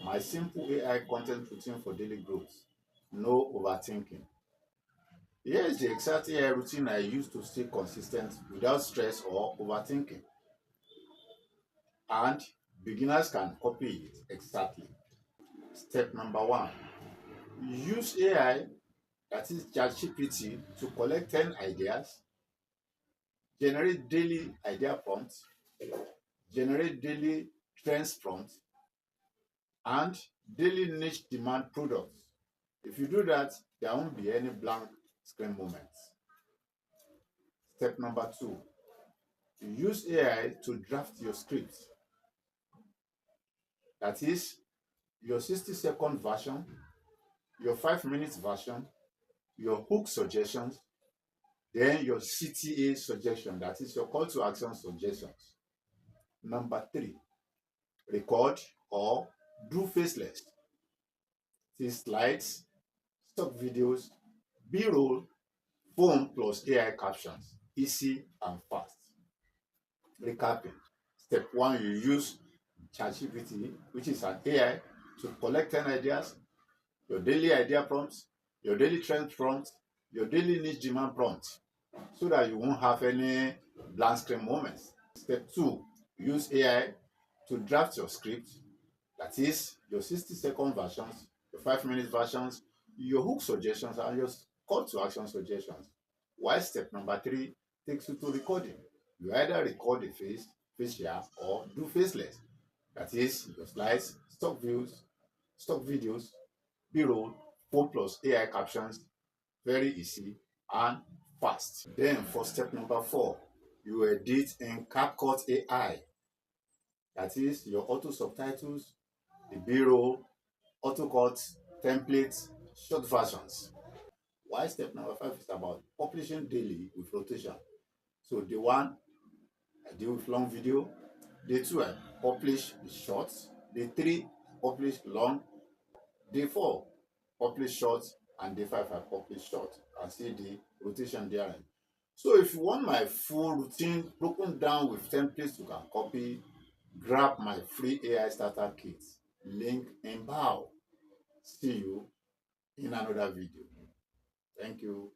My simple AI content routine for daily growth. No overthinking. Here is the exact AI routine I use to stay consistent without stress or overthinking. And beginners can copy it exactly. Step number one, use AI, that is ChatGPT, to collect 10 ideas, generate daily idea prompts, generate daily trends prompts, and daily niche demand products. If you do that, there won't be any blank screen moments. Step number two, use AI to draft your script. That is your 60-second version, your 5 minutes version, your hook suggestions, then your CTA suggestion, that is your call to action suggestions. Number three, record or do faceless. These slides, stock videos, B-roll, phone plus AI captions, easy and fast. Recapping. Step one, you use ChatGPT, which is an AI, to collect 10 ideas, your daily idea prompts, your daily trend prompts, your daily niche demand prompts, so that you won't have any blank screen moments. Step two, use AI to draft your script, that is your 60-second versions, your 5 minute versions, your hook suggestions, and your call to action suggestions. While step number three takes you to recording. You either record a facial, or do faceless. That is your slides, stock views, stock videos, B-roll, phone plus AI captions, very easy and fast. Then for step number four, you edit in CapCut AI. That is your auto subtitles, the B-roll, auto cuts, templates, short versions. While step number five is about publishing daily with rotation. So day one, I deal with long video. Day two, I publish the shorts. Day three, publish long. Day four, publish shorts. And day five, I publish short. And see the rotation there. So if you want my full routine broken down with templates you can copy, grab my free AI starter kit. Link in bio. See you in another video. Thank you.